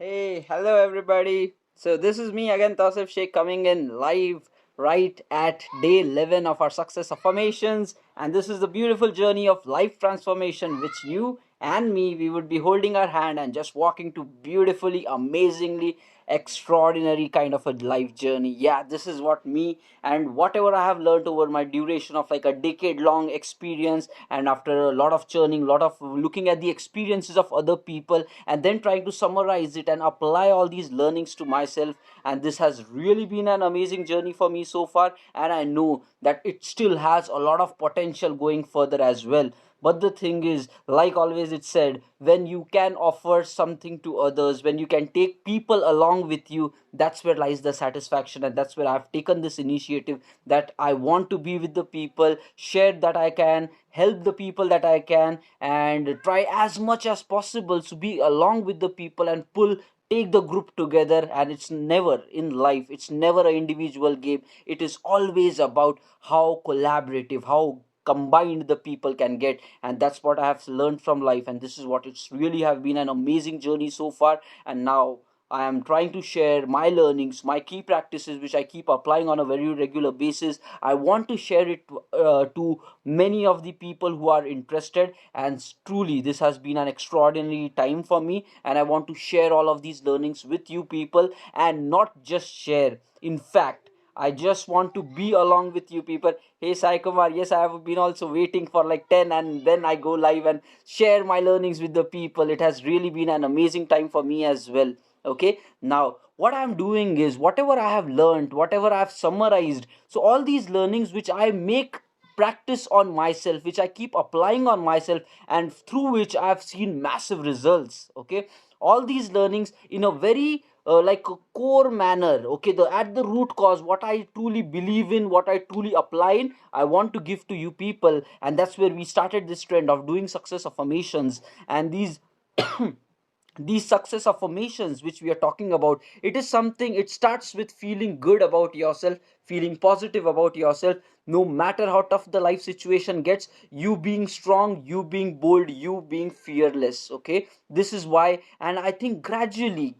Hey, hello everybody. So this is me again, Tausif Sheikh, coming in live right at day 11 of our success affirmations. And this is the beautiful journey of life transformation, which you and me, we would be holding our hand and just walking to beautifully, amazingly, extraordinary kind of a life journey. Yeah, this is what me and whatever I have learned over my duration of like a decade long experience, and after a lot of churning, lot of looking at the experiences of other people, and then trying to summarize it and apply all these learnings to myself. And this has really been an amazing journey for me so far, and I know that it still has a lot of potential going further as well. But the thing is, like always it said, when you can offer something to others, when you can take people along with you, that's where lies the satisfaction. And that's where I've taken this initiative, that I want to be with the people, share that I can, help the people that I can, and try as much as possible to be along with the people and pull, take the group together. And it's never in life, it's never an individual game. It is always about how collaborative, how combined the people can get. And that's what I have learned from life, and this is what it's really have been an amazing journey so far. And now I am trying to share my learnings, my key practices, which I keep applying on a very regular basis. I want to share it to many of the people who are interested. And truly, this has been an extraordinary time for me. And I want to share all of these learnings with you people, and not just share. In fact, I just want to be along with you people. Hey Sai Kumar, yes, I have been also waiting for like 10, and then I go live and share my learnings with the people. It has really been an amazing time for me as well. Okay, now what I'm doing is whatever I have learned, whatever I have summarized, so all these learnings which I make practice on myself, which I keep applying on myself, and through which I have seen massive results. Okay, all these learnings in a very like a core manner, okay, the at the root cause, what I truly believe in, what I truly apply in, I want to give to you people. And that's where we started this trend of doing success affirmations. And these success affirmations which we are talking about, it is something, it starts with feeling good about yourself, feeling positive about yourself. No matter how tough the life situation gets, you being strong, you being bold, you being fearless. Okay, this is why. And I think gradually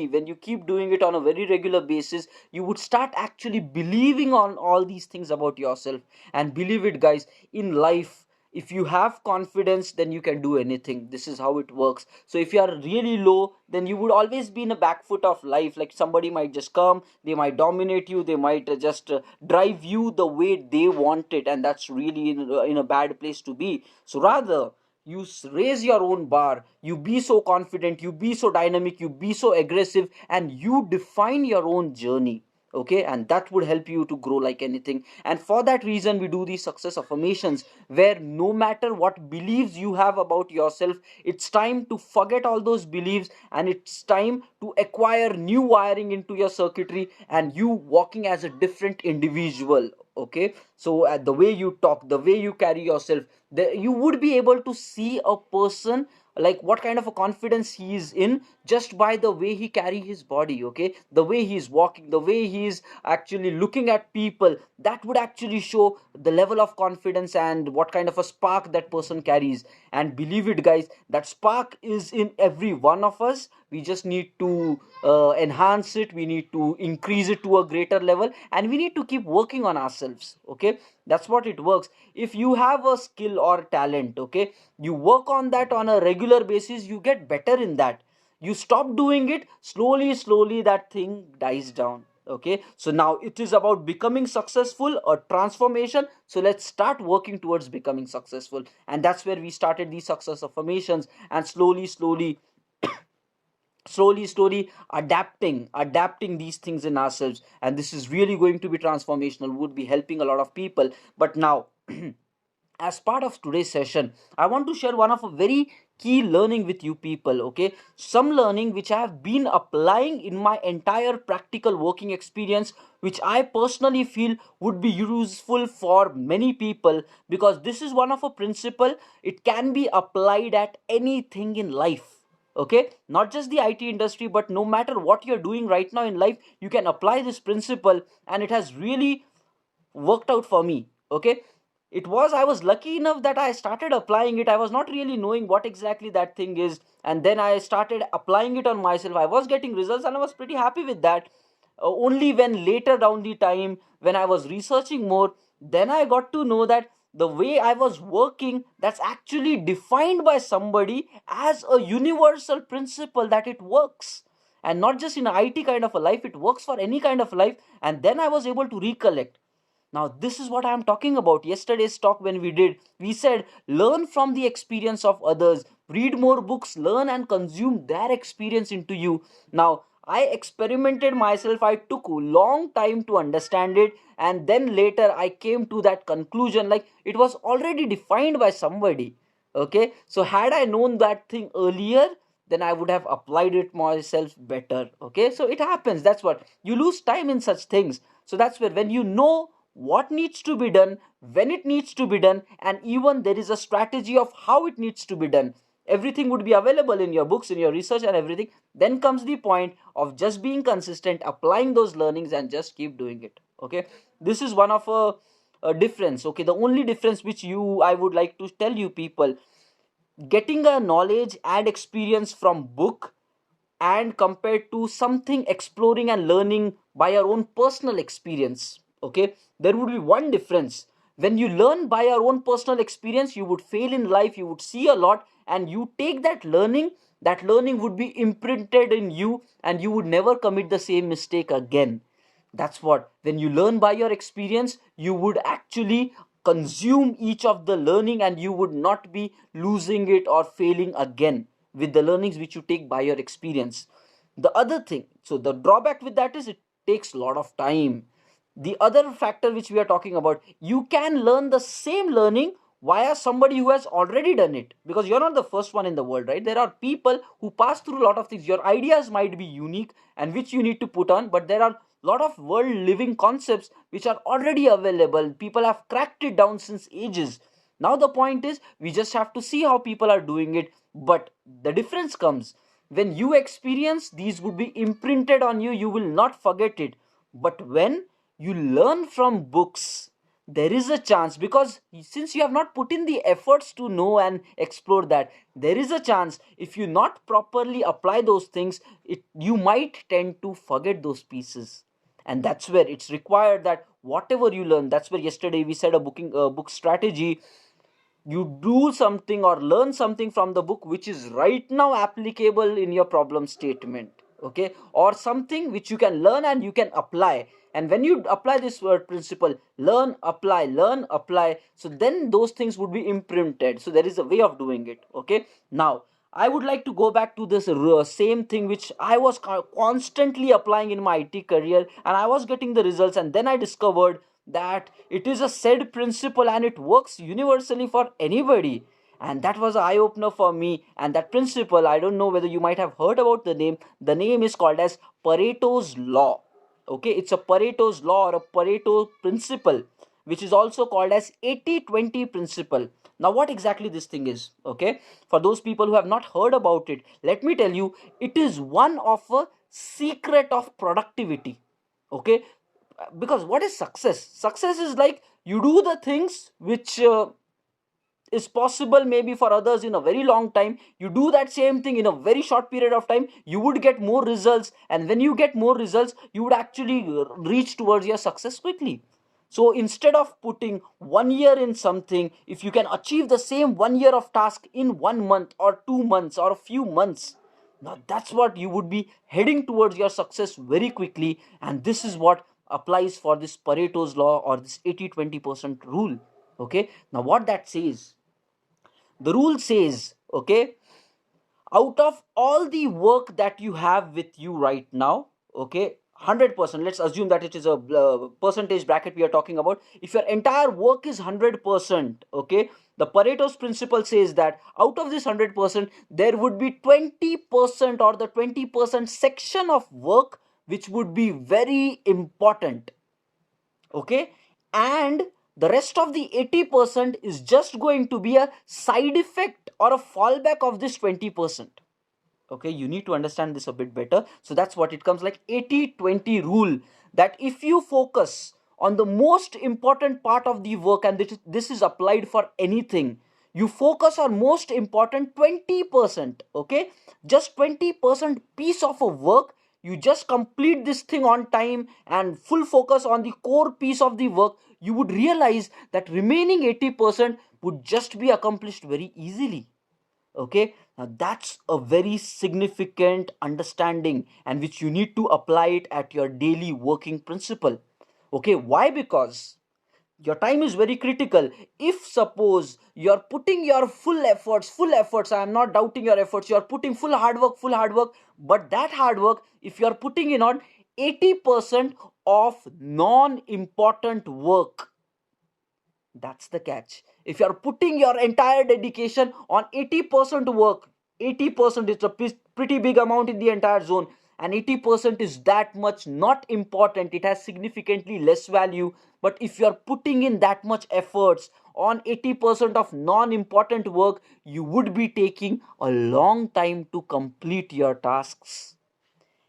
when you keep doing it on a very regular basis, you would start actually believing on all these things about yourself. And believe it guys, in life, if you have confidence, then you can do anything. This is how it works. So if you are really low, then you would always be in a back foot of life. Like somebody might just come, they might dominate you, they might just drive you the way they want it, and that's really in a bad place to be. So rather, you raise your own bar, you be so confident, you be so dynamic, you be so aggressive, and you define your own journey. Okay, and that would help you to grow like anything. And for that reason, we do these success affirmations, where no matter what beliefs you have about yourself, it's time to forget all those beliefs, and it's time to acquire new wiring into your circuitry, and you walking as a different individual. Okay, so the way you talk, the way you carry yourself, you would be able to see a person, like what kind of a confidence he is in, just by the way he carry his body. Okay, the way he is walking, the way he is actually looking at people, that would actually show the level of confidence and what kind of a spark that person carries. And believe it guys, that spark is in every one of us. We just need to enhance it, we need to increase it to a greater level, and we need to keep working on ourselves. Okay, that's what it works. If you have a skill or talent, okay, you work on that on a regular basis, you get better in that. You stop doing it, slowly that thing dies down. Okay, so now it is about becoming successful or transformation. So let's start working towards becoming successful. And that's where we started these success affirmations, and slowly adapting these things in ourselves. And this is really going to be transformational, would be helping a lot of people. But now, as part of today's session, I want to share one of a very key learning with you people. Okay, some learning which I have been applying in my entire practical working experience, which I personally feel would be useful for many people, because this is one of a principle. It can be applied at anything in life. Okay, not just the IT industry, but no matter what you're doing right now in life, you can apply this principle. And it has really worked out for me. Okay, I was lucky enough that I started applying it. I was not really knowing what exactly that thing is, and then I started applying it on myself. I was getting results and I was pretty happy with that. Only when later down the time, when I was researching more, then I got to know that the way I was working, that's actually defined by somebody as a universal principle, that it works, and not just in a IT kind of a life, it works for any kind of life. And then I was able to recollect. Now, this is what I am talking about. Yesterday's talk, when we said, learn from the experience of others, read more books, learn and consume their experience into you. Now, I experimented myself, I took a long time to understand it, and then later I came to that conclusion, like it was already defined by somebody. Okay, so had I known that thing earlier, then I would have applied it myself better. Okay, so it happens. That's what you lose time in such things. So that's where, when you know what needs to be done, when it needs to be done, and even there is a strategy of how it needs to be done, everything would be available in your books, in your research, and everything. Then comes the point of just being consistent, applying those learnings, and just keep doing it. Okay, this is one of a difference. Okay, the only difference which you I would like to tell you people, getting a knowledge and experience from book and compared to something exploring and learning by your own personal experience. Okay, there would be one difference. When you learn by your own personal experience, you would fail in life, you would see a lot, and you take that learning would be imprinted in you, and you would never commit the same mistake again. That's what, when you learn by your experience, you would actually consume each of the learning, and you would not be losing it or failing again with the learnings which you take by your experience. The other thing, so the drawback with that is it takes a lot of time. The other factor which we are talking about, you can learn the same learning via somebody who has already done it, because you're not the first one in the world, right? There are people who pass through a lot of things. Your ideas might be unique and which you need to put on, but there are a lot of world living concepts which are already available. People have cracked it down since ages. Now the point is, we just have to see how people are doing it. But the difference comes when you experience, these would be imprinted on you, you will not forget it. But when you learn from books, there is a chance, because since you have not put in the efforts to know and explore that, there is a chance, if you not properly apply those things, you might tend to forget those pieces. And that's where it's required that whatever you learn, that's where yesterday we said a book strategy, you do something or learn something from the book which is right now applicable in your problem statement. Okay, or something which you can learn and you can apply. And when you apply this word principle, learn apply, so then those things would be imprinted. So there is a way of doing it. Okay, now I would like to go back to this same thing which I was constantly applying in my IT career, and I was getting the results, and then I discovered that it is a said principle and it works universally for anybody. And that was an eye opener for me. And that principle, I don't know whether you might have heard about the name. The name is called as Pareto's Law. Okay, it's a Pareto's Law or a Pareto principle, which is also called as 80-20 principle. Now, what exactly this thing is? Okay, for those people who have not heard about it, let me tell you, it is one of a secret of productivity. Okay, because what is success is like you do the things which is possible maybe for others in a very long time. You do that same thing in a very short period of time, you would get more results, and when you get more results, you would actually reach towards your success quickly. So instead of putting 1 year in something, if you can achieve the same 1 year of task in 1 month or 2 months or a few months, now that's what you would be heading towards your success very quickly. And this is what applies for this Pareto's law or this 80-20% rule. Okay, now what that says, the rule says, okay, out of all the work that you have with you right now, okay, 100%, let's assume that it is a percentage bracket we are talking about. If your entire work is 100%, okay, the Pareto's principle says that out of this 100%, there would be 20%, or the 20% section of work which would be very important. Okay, and the rest of the 80% is just going to be a side effect or a fallback of this 20%. Okay, you need to understand this a bit better. So that's what it comes like 80-20 rule, that if you focus on the most important part of the work, and this is applied for anything. You focus on most important 20%, okay? Just 20% piece of a work, you just complete this thing on time and full focus on the core piece of the work, you would realize that remaining 80% would just be accomplished very easily. Okay, now that's a very significant understanding, and which you need to apply it at your daily working principle. Okay, why? Because your time is very critical. If suppose you're putting your full efforts, I am not doubting your efforts, you're putting full hard work, but that hard work, if you're putting in on 80% of non important work, that's the catch. If you are putting your entire dedication on 80% work, 80% is a pretty big amount in the entire zone, and 80% is that much not important, it has significantly less value. But if you are putting in that much efforts on 80% of non important work, you would be taking a long time to complete your tasks.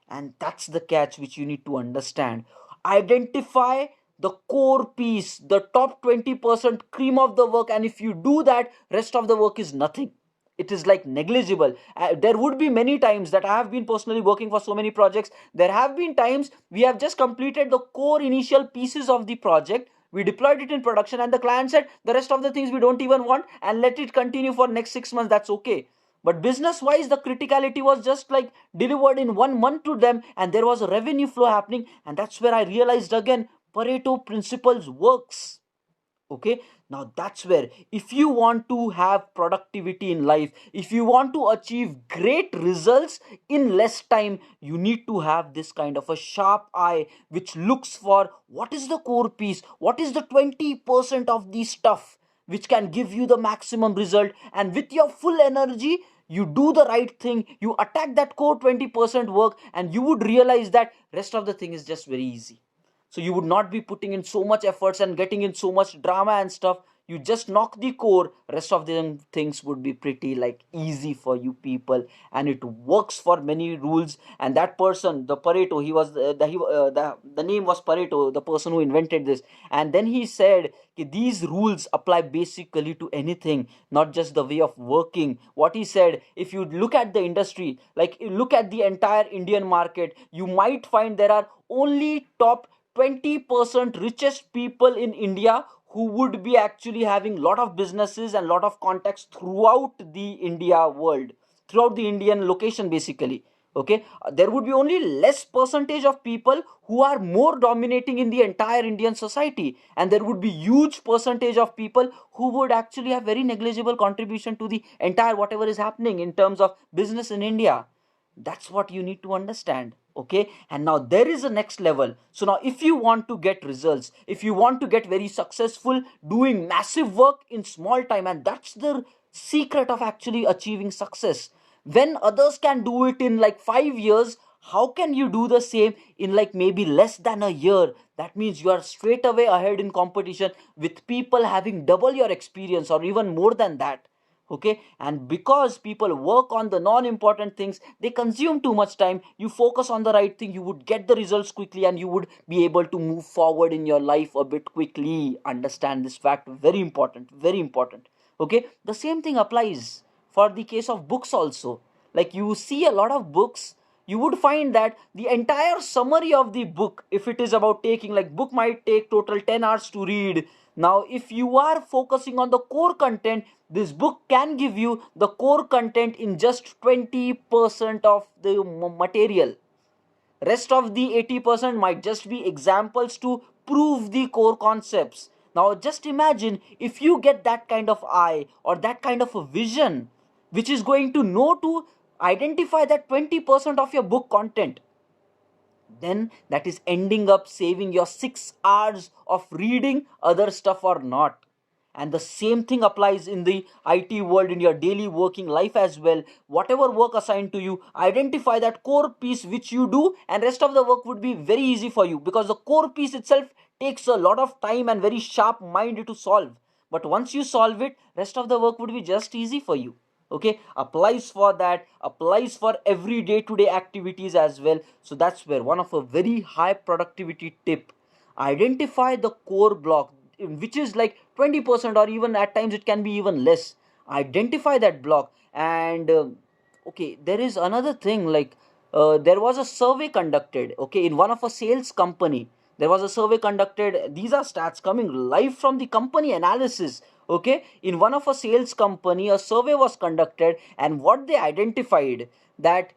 And that's the catch which you need to understand. Identify the core piece, the top 20% cream of the work, and if you do that, rest of the work is nothing. It is like negligible. There would be many times that I have been personally working for so many projects. There have been times we have just completed the core initial pieces of the project, we deployed it in production, and the client said the rest of the things we don't even want, and let it continue for next 6 months, that's okay. But business wise, the criticality was just like delivered in 1 month to them, and there was a revenue flow happening. And that's where I realized again, Pareto principles works. Okay, now that's where, if you want to have productivity in life, if you want to achieve great results in less time, you need to have this kind of a sharp eye which looks for what is the core piece, what is the 20% of the stuff which can give you the maximum result, and with your full energy you do the right thing, you attack that core 20% work, and you would realize that rest of the thing is just very easy. So you would not be putting in so much efforts and getting in so much drama and stuff. You just knock the core, rest of the things would be pretty like easy for you people, and it works for many rules. And that person, the Pareto, he was the name was Pareto, the person who invented this. And then he said कि these rules apply basically to anything, not just the way of working. What he said, if you look at the industry, like look at the entire Indian market, you might find there are only top 20% richest people in India who would be actually having lot of businesses and lot of contacts throughout the India world, throughout the Indian location basically. Okay, there would be only less percentage of people who are more dominating in the entire Indian society, and there would be huge percentage of people who would actually have very negligible contribution to the entire whatever is happening in terms of business in India. That's what you need to understand. Okay, and now there is a next level. So now if you want to get results, if you want to get very successful doing massive work in small time, and that's the secret of actually achieving success. When others can do it in like 5 years, how can you do the same in like maybe less than a year? That means you are straight away ahead in competition with people having double your experience or even more than that. Okay, and because people work on the non-important things, they consume too much time. You focus on the right thing, you would get the results quickly, and you would be able to move forward in your life a bit quickly. Understand this fact, very important, very important. Okay, the same thing applies for the case of books also. Like you see a lot of books, you would find that the entire summary of the book, if it is about taking, like book might take total 10 hours to read. Now if you are focusing on the core content, this book can give you the core content in just 20% of the material. Rest of the 80% might just be examples to prove the core concepts. Now just imagine if you get that kind of eye or that kind of a vision, which is going to know to identify that 20% of your book content, then that is ending up saving your 6 hours of reading other stuff or not. And the same thing applies in the IT world, in your daily working life as well. Whatever work assigned to you, identify that core piece which you do, and rest of the work would be very easy for you, because the core piece itself takes a lot of time and very sharp mind to solve. But once you solve it, rest of the work would be just easy for you. Okay, applies for that, applies for every day to day activities as well. So that's where one of a very high productivity tip Identify the core block, which is like 20%, or even at times it can be even less. Identify that block. And okay, there is another thing, like there was a survey conducted, okay, in one of a sales company. There was a survey conducted. These are stats coming live from the company analysis. Okay, in one of a sales company, a survey was conducted, and what they identified, that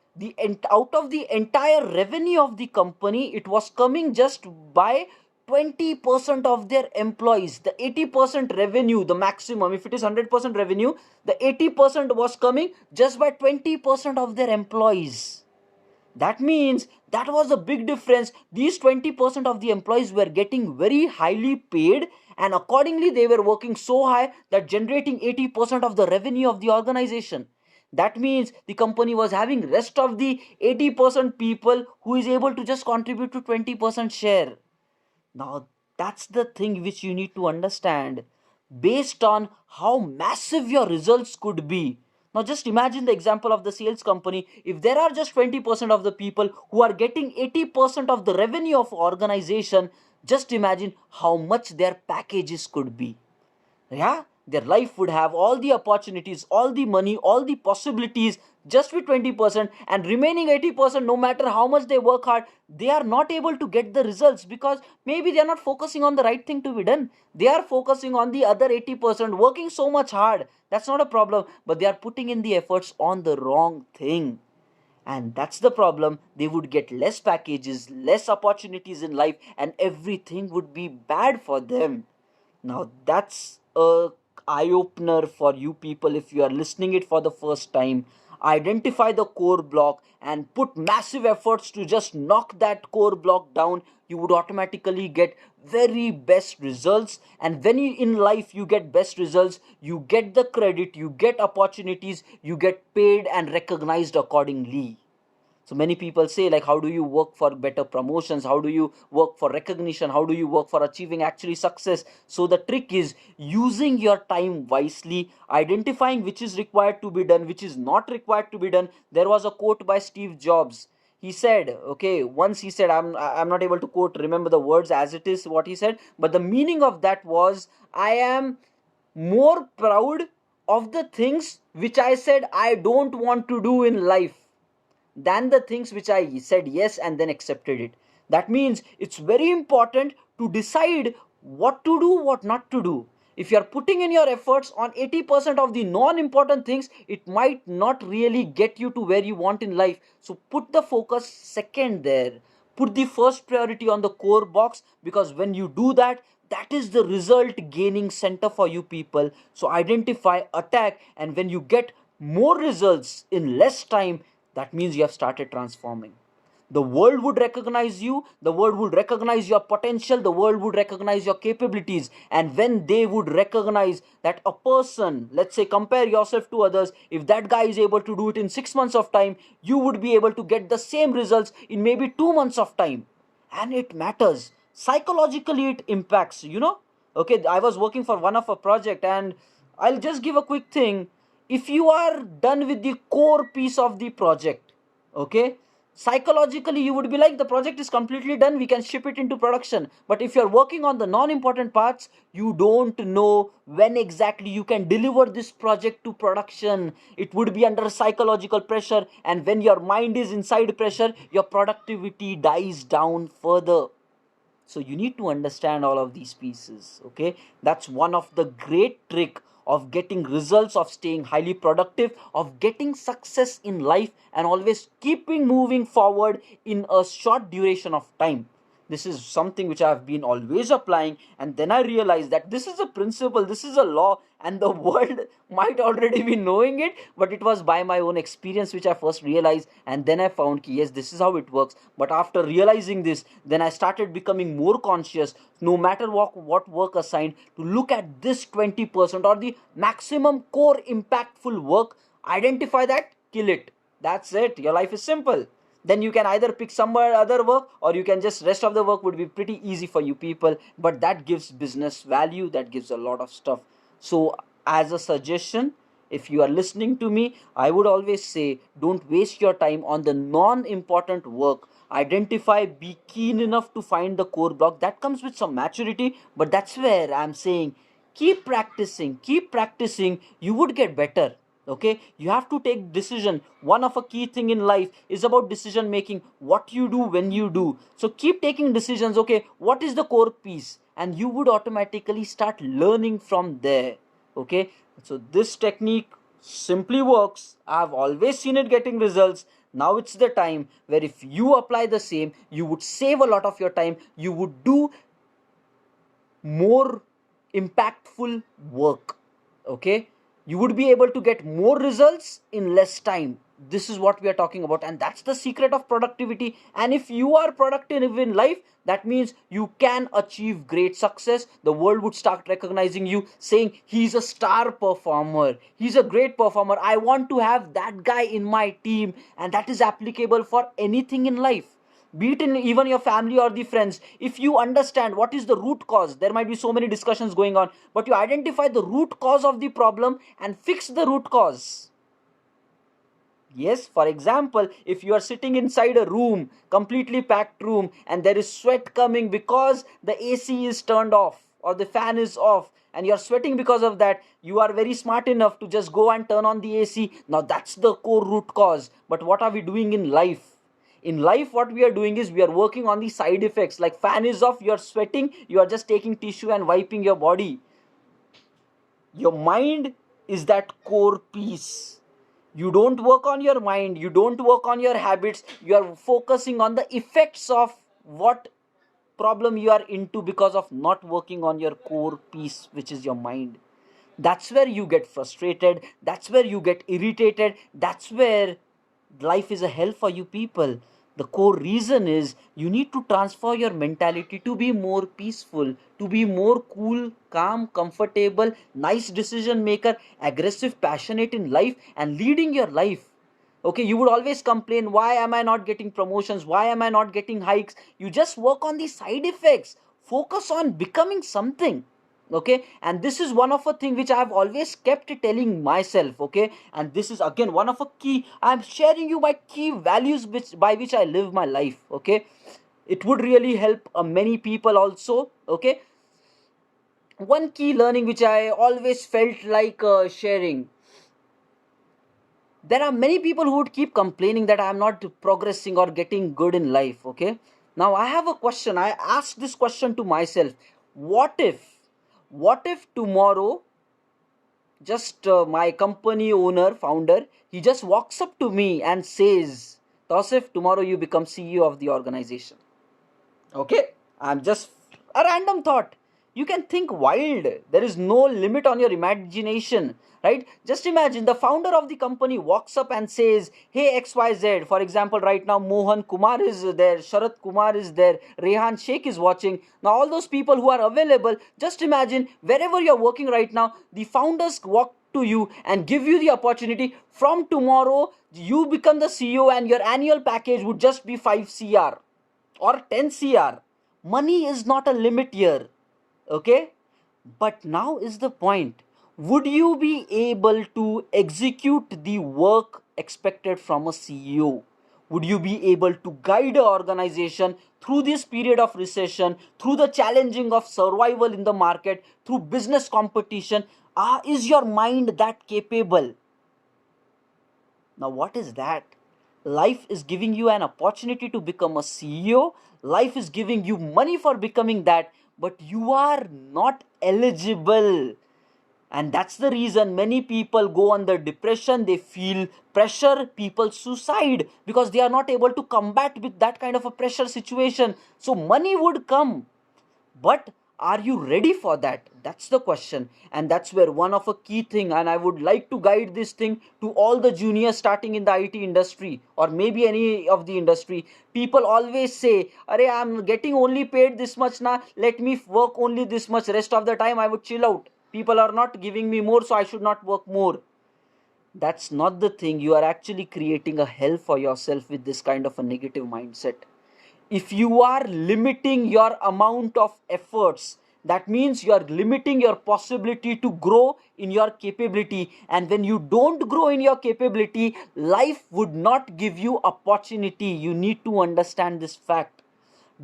out of the entire revenue of the company, it was coming just by 20% of their employees. The 80% revenue, the maximum, if it is 100% revenue, the 80% was coming just by 20% of their employees. That means that was a big difference. These 20% of the employees were getting very highly paid, and accordingly they were working so high that generating 80% of the revenue of the organization. That means the company was having rest of the 80% people who is able to just contribute to 20% share. Now, that's the thing which you need to understand based on how massive your results could be. Now, just imagine the example of the sales company. If there are just 20% of the people who are getting 80% of the revenue of organization, just imagine how much their packages could be. Yeah, their life would have all the opportunities, all the money, all the possibilities just with 20%, and remaining 80%, no matter how much they work hard, they are not able to get the results because maybe they are not focusing on the right thing to be done. They are focusing on the other 80%, working so much hard. That's not a problem, but they are putting in the efforts on the wrong thing. And that's the problem. They would get less packages, less opportunities in life, and everything would be bad for them. Now that's a eye opener for you people if you are listening it for the first time. Identify the core block and put massive efforts to just knock that core block down. You would automatically get very best results. And when you in life you get best results, you get the credit, you get opportunities, you get paid and recognized accordingly. So many people say, like, how do you work for better promotions, how do you work for recognition, how do you work for achieving actually success? So the trick is using your time wisely, identifying which is required to be done, which is not required to be done. There was a quote by Steve Jobs. He said, okay, once he said, I'm not able to quote, remember the words as it is what he said, but the meaning of that was, I am more proud of the things which I said I don't want to do in life than the things which I said yes and then accepted it. That means it's very important to decide what to do, what not to do. If you are putting in your efforts on 80% of the non important things, it might not really get you to where you want in life. So put the focus second there. Put the first priority on the core box, because when you do that, that is the result gaining center for you people. So identify, attack, and when you get more results in less time, that means you have started transforming. The world would recognize you, the world would recognize your potential, the world would recognize your capabilities. And when they would recognize that a person, let's say, compare yourself to others, if that guy is able to do it in 6 months of time, you would be able to get the same results in maybe 2 months of time. And it matters. Psychologically, it impacts, Okay, I was working for one of a project, and I'll just give a quick thing. If you are done with the core piece of the project, okay, psychologically you would be like, the project is completely done, we can ship it into production. But if you're working on the non-important parts, you don't know when exactly you can deliver this project to production. It would be under psychological pressure, and when your mind is inside pressure, your productivity dies down further. So you need to understand all of these pieces. Okay, that's one of the great trick of getting results, of staying highly productive, of getting success in life, and always keeping moving forward in a short duration of time. This is something which I've been always applying, and then I realized that this is a principle, this is a law, and the world might already be knowing it, but it was by my own experience which I first realized. And then I found yes, this is how it works. But after realizing this, then I started becoming more conscious, no matter what work assigned, to look at this 20% or the maximum core impactful work, identify that, kill it. That's it, your life is simple. Then you can either pick somewhere other work, or you can just, rest of the work would be pretty easy for you people. But that gives business value, that gives a lot of stuff. So as a suggestion, If you are listening to me, I would always say, don't waste your time on the non important work. Identify, be keen enough to find the core block. That comes with some maturity, but that's where I'm saying, keep practicing, you would get better. Okay, you have to take decision. One of a key thing in life is about decision making, what you do when you do. So keep taking decisions. Okay, what is the core piece, and you would automatically start learning from there. Okay, so this technique simply works. I've always seen it getting results. Now it's the time where if you apply the same, you would save a lot of your time, you would do more impactful work. Okay, you would be able to get more results in less time. This is what we are talking about, and that's the secret of productivity. And if you are productive in life, that means you can achieve great success. The world would start recognizing you, saying he's a star performer, he's a great performer, I want to have that guy in my team. And that is applicable for anything in life, be it in even your family or the friends. If you understand what is the root cause, there might be so many discussions going on, but you identify the root cause of the problem and fix the root cause. Yes, for example, if you are sitting inside a room, completely packed room, and there is sweat coming because the AC is turned off or the fan is off, and you're sweating because of that, you are very smart enough to just go and turn on the AC. Now that's the core root cause. But what are we doing in life? In life, what we are doing is we are working on the side effects. Like fan is off, you are sweating, you are just taking tissue and wiping your body. Your mind is that core piece. You don't work on your mind, you don't work on your habits, you are focusing on the effects of what problem you are into because of not working on your core piece, which is your mind. That's where you get frustrated, that's where you get irritated, that's where life is a hell for you people. The core reason is you need to transfer your mentality to be more peaceful, to be more cool, calm, comfortable, nice decision maker, aggressive, passionate in life, and leading your life. Okay, you would always complain, why am I not getting promotions, why am I not getting hikes? You just work on the side effects, focus on becoming something. Okay, and this is one of a thing which I have always kept telling myself. Okay, and this is again one of a key, I'm sharing you my key values which by which I live my life. Okay, it would really help many people also. Okay, one key learning which I always felt like sharing, there are many people who would keep complaining that I am not progressing or getting good in life. Okay, now I have a question, I asked this question to myself. What if what if tomorrow, just my company owner, founder, he just walks up to me and says, Tosif, tomorrow you become CEO of the organization. Okay, I'm just a random thought. You can think wild, there is no limit on your imagination, right? Just imagine the founder of the company walks up and says, hey XYZ, for example, right now Mohan Kumar is there, Sharat Kumar is there, Rehan Sheikh is watching. Now all those people who are available, just imagine wherever you're working right now, the founders walk to you and give you the opportunity, from tomorrow you become the CEO and your annual package would just be 5 cr or 10 cr. Money is not a limit here. Okay, but now is the point, would you be able to execute the work expected from a CEO? Would you be able to guide an organization through this period of recession, through the challenging of survival in the market, through business competition? Is your mind that capable? Now, what is that? Life is giving you an opportunity to become a CEO. Life is giving you money for becoming that, but you are not eligible. And that's the reason many people go under depression, they feel pressure, people suicide because they are not able to combat with that kind of a pressure situation. So money would come, but are you ready for that? That's the question. And that's where one of a key thing, and I would like to guide this thing to all the juniors starting in the IT industry or maybe any of the industry. People always say, Arey, I'm getting only paid this much now, let me work only this much, rest of the time I would chill out, people are not giving me more, so I should not work more. That's not the thing. You are actually creating a hell for yourself with this kind of a negative mindset. If you are limiting your amount of efforts, That means you are limiting your possibility to grow in your capability. And when you don't grow in your capability, life would not give you opportunity. You need to understand this fact.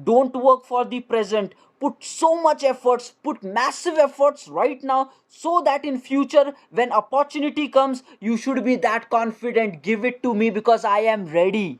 Don't work for the present. Put so much efforts, put massive efforts right now, so that in future when opportunity comes, you should be that confident. Give it to me because I am ready.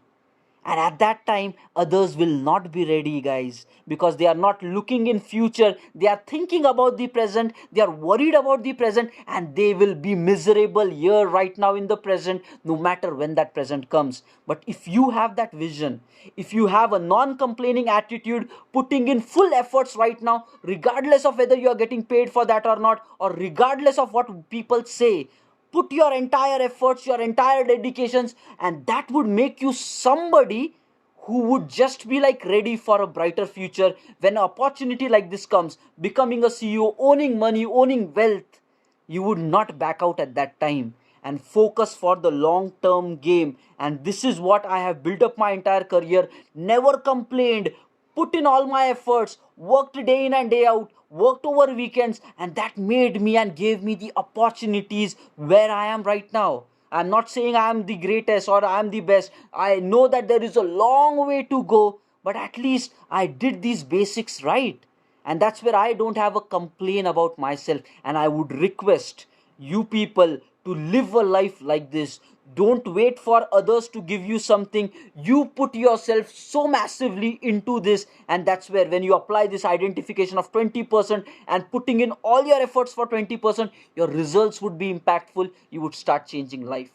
And at that time others will not be ready, guys, because they are not looking in future. They are thinking about the present. They are worried about the present, and they will be miserable here right now in the present, no matter when that present comes. But if you have that vision, if you have a non-complaining attitude, putting in full efforts right now, regardless of whether you are getting paid for that or not, or regardless of what people say, put your entire efforts, your entire dedications, and that would make you somebody who would just be like ready for a brighter future. When an opportunity like this comes, becoming a CEO, owning money, owning wealth, you would not back out at that time and focus for the long term game. And this is what I have built up my entire career. Never complained, put in all my efforts, worked day in and day out, worked over weekends, and that made me and gave me the opportunities where I am right now. I'm not saying I am the greatest or I am the best. I know that there is a long way to go, but at least I did these basics right. And that's where I don't have a complaint about myself. And I would request you people to live a life like this. Don't wait for others to give you something. You put yourself so massively into this, and that's where when you apply this identification of 20% and putting in all your efforts for 20%, your results would be impactful. You would start changing life.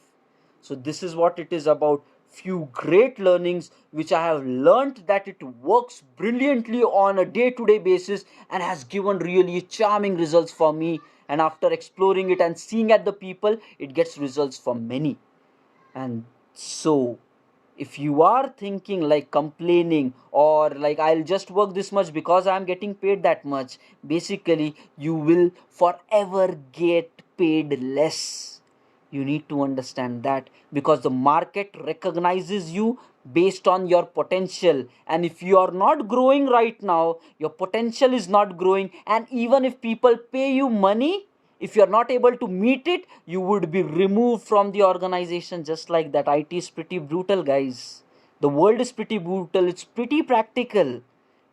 So this is what it is about. Few great learnings which I have learned that it works brilliantly on a day-to-day basis and has given really charming results for me. And after exploring it and seeing at the people, it gets results for many. And so if you are thinking like complaining or like I'll just work this much because I'm getting paid that much, basically you will forever get paid less. You need to understand that, because the market recognizes you based on your potential. And if you are not growing right now, your potential is not growing, and even if people pay you money, if you are not able to meet it, you would be removed from the organization. Just like that, it is pretty brutal, guys. The world is pretty brutal, it's pretty practical.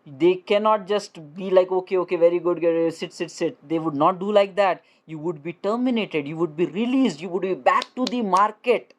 They cannot just be like, okay, okay, very good, sit. They would not do like that. You would be terminated, you would be released, you would be back to the market.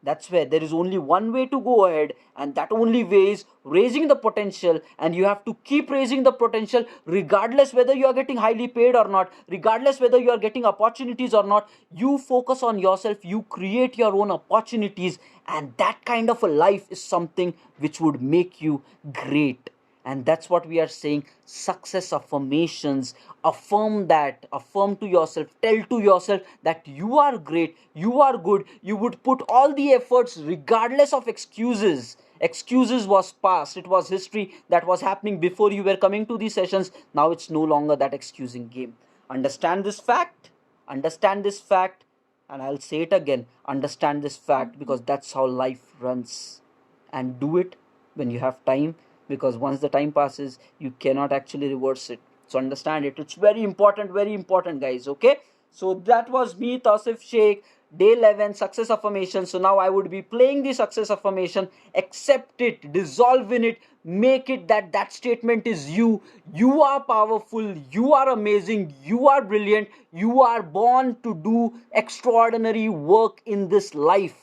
That's where there is only one way to go ahead, and that only way is raising the potential. And you have to keep raising the potential, regardless whether you are getting highly paid or not, regardless whether you are getting opportunities or not. You focus on yourself, you create your own opportunities, and that kind of a life is something which would make you great. And that's what we are saying, success affirmations. Affirm that, affirm to yourself, tell to yourself that you are great, you are good. You would put all the efforts regardless of excuses. Excuses was past, it was history that was happening before you were coming to these sessions. Now it's no longer that excusing game. Understand this fact, understand this fact. And I'll say it again, understand this fact, because that's how life runs. And do it when you have time, because once the time passes you cannot actually reverse it. So understand it, it's very important, guys. Okay, so that was me, Tausif Sheikh. Day 11, success affirmation. So now I would be playing the success affirmation. Accept it, dissolve in it, make it that that statement is you. You are powerful, you are amazing, you are brilliant, you are born to do extraordinary work in this life.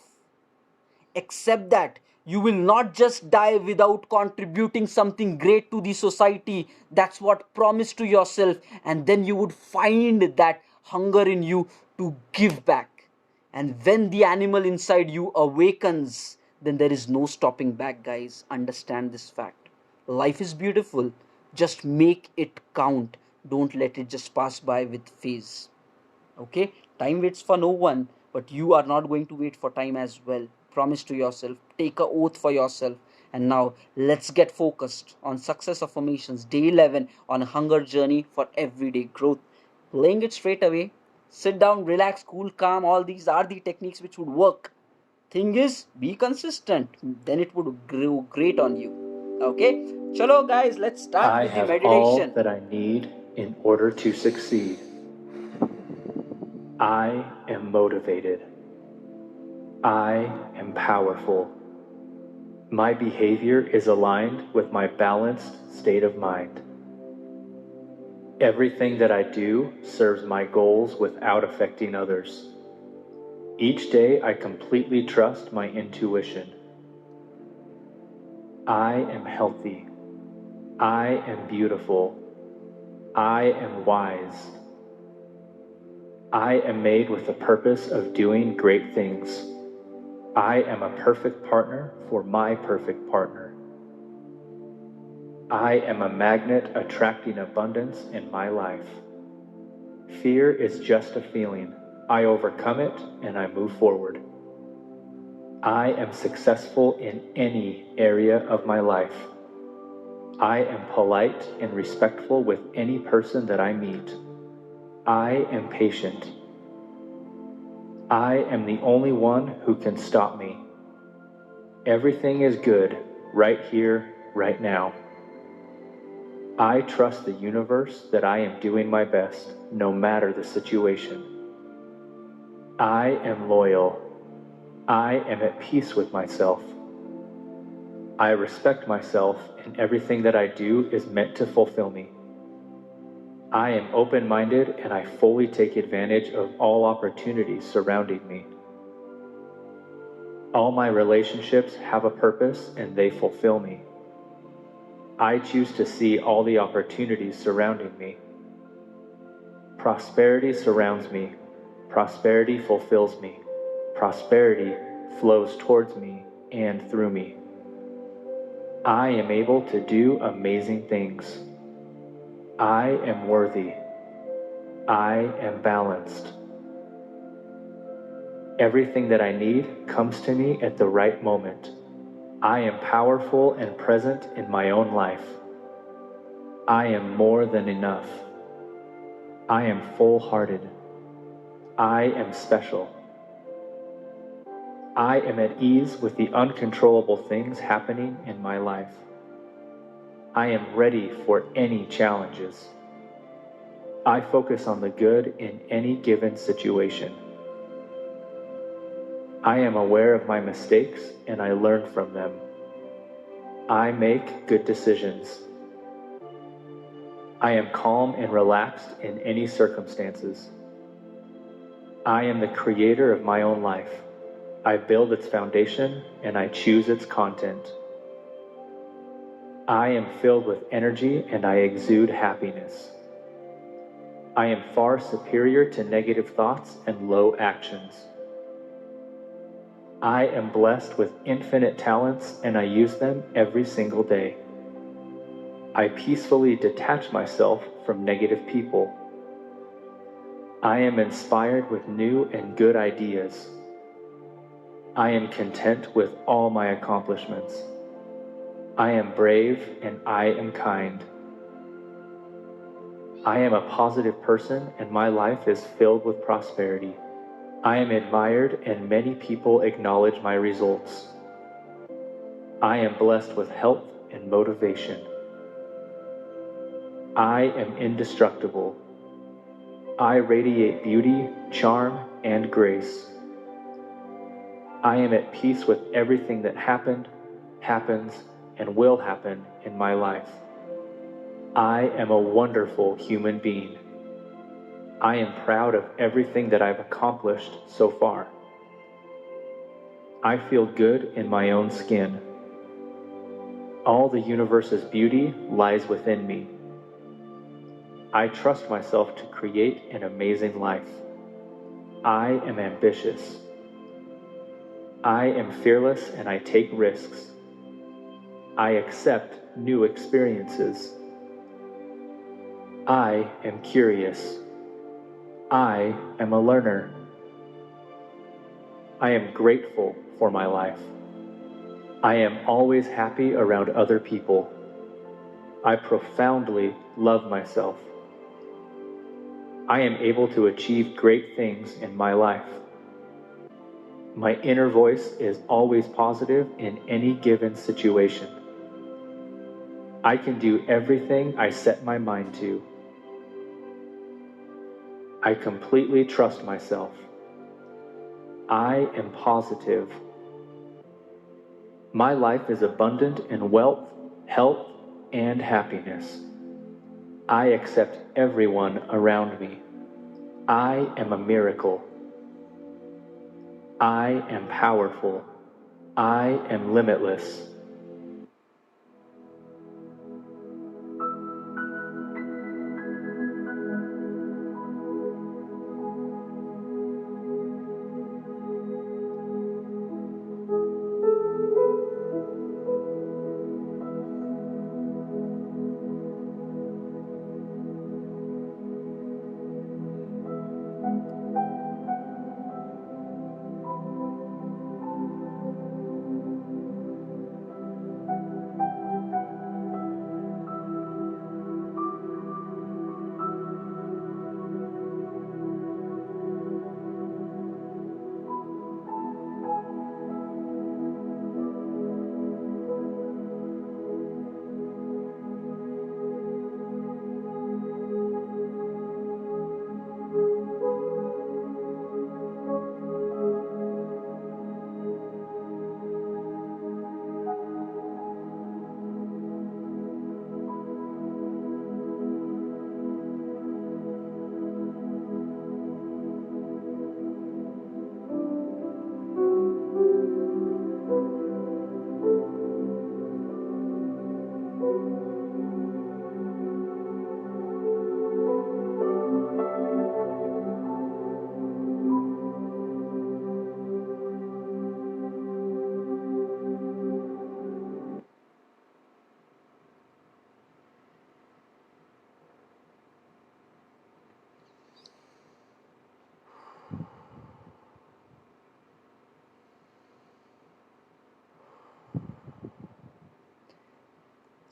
Accept that you will not just die without contributing something great to the society. That's what promise to yourself, and then you would find that hunger in you to give back. And when the animal inside you awakens, then there is no stopping back, guys. Understand this fact. Life is beautiful, just make it count. Don't let it just pass by with phase. Okay, time waits for no one, but you are not going to wait for time as well. Promise to yourself, take a oath for yourself. And now let's get focused on success affirmations, day 11, on a hunger journey for everyday growth. Playing it straight away. Sit down, relax, cool, calm. All these are the techniques which would work. Thing is, be consistent, then it would grow great on you. Okay, chalo guys, let's start I with the have all meditation. that I need in order to succeed. I am motivated. I am powerful. My behavior is aligned with my balanced state of mind. Everything that I do serves my goals without affecting others. Each day I completely trust my intuition. I am healthy. I am beautiful. I am wise. I am made with the purpose of doing great things. I am a perfect partner for my perfect partner. I am a magnet attracting abundance in my life. Fear is just a feeling. I overcome it and I move forward. I am successful in any area of my life. I am polite and respectful with any person that I meet. I am patient. I am the only one who can stop me. Everything is good right here, right now. I trust the universe that I am doing my best, no matter the situation. I am loyal. I am at peace with myself. I respect myself, and everything that I do is meant to fulfill me. I am open-minded, and I fully take advantage of all opportunities surrounding me. All my relationships have a purpose, and they fulfill me. I choose to see all the opportunities surrounding me. Prosperity surrounds me. Prosperity fulfills me. Prosperity flows towards me and through me. I am able to do amazing things. I am worthy. I am balanced. Everything that I need comes to me at the right moment. I am powerful and present in my own life. I am more than enough. I am full-hearted. I am special. I am at ease with the uncontrollable things happening in my life. I am ready for any challenges. I focus on the good in any given situation. I am aware of my mistakes and I learn from them. I make good decisions. I am calm and relaxed in any circumstances. I am the creator of my own life. I build its foundation and I choose its content. I am filled with energy and I exude happiness. I am far superior to negative thoughts and low actions. I am blessed with infinite talents and I use them every single day. I peacefully detach myself from negative people. I am inspired with new and good ideas. I am content with all my accomplishments. I am brave and I am kind. I am a positive person and my life is filled with prosperity. I am admired and many people acknowledge my results. I am blessed with health and motivation. I am indestructible. I radiate beauty, charm, and grace. I am at peace with everything that happened, happens, and will happen in my life. I am a wonderful human being. I am proud of everything that I've accomplished so far. I feel good in my own skin. All the universe's beauty lies within me. I trust myself to create an amazing life. I am ambitious. I am fearless and I take risks. I accept new experiences. I am curious. I am a learner. I am grateful for my life. I am always happy around other people. I profoundly love myself. I am able to achieve great things in my life. My inner voice is always positive in any given situation. I can do everything I set my mind to. I completely trust myself. I am positive. My life is abundant in wealth, health, and happiness. I accept everyone around me. I am a miracle. I am powerful. I am limitless.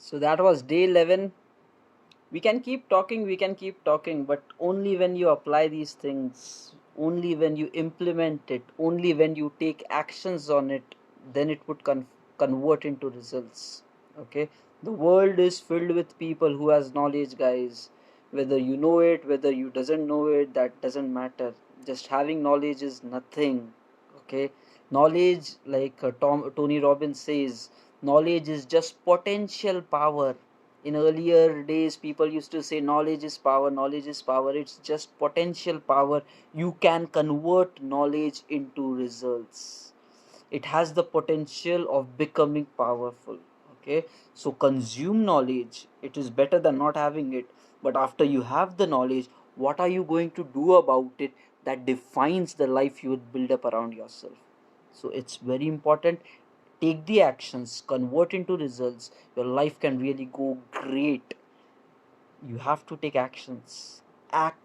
So that was day 11. We can keep talking, but only when you apply these things, only when you implement it, only when you take actions on it, then it would convert into results. Okay, the world is filled with people who has knowledge, guys. Whether you know it, whether you doesn't know it, that doesn't matter. Just having knowledge is nothing. Okay, knowledge, like Tony Robbins says, knowledge is just potential power. In earlier days, people used to say knowledge is power, knowledge is power. It's just potential power. You can convert knowledge into results. It has the potential of becoming powerful. Okay, so consume knowledge. It is better than not having it. But after you have the knowledge, what are you going to do about it? That defines the life you would build up around yourself. So it's very important. Take the actions, convert into results. Your life can really go great. You have to take actions. Act.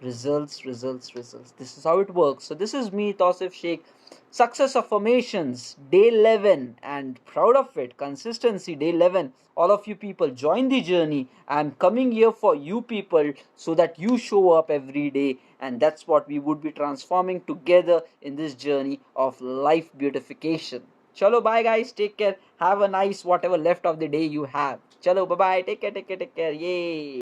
Results, results, results. This is how it works. So this is me, Tausif Sheikh. Success affirmations, day 11, and proud of it. Consistency, day 11. All of you people, join the journey. I'm coming here for you people so that you show up every day, and that's what we would be transforming together in this journey of life beautification. Chalo, bye guys. Take care. Have a nice whatever left of the day you have. Chalo, bye bye. Take care, take care, take care. Yay.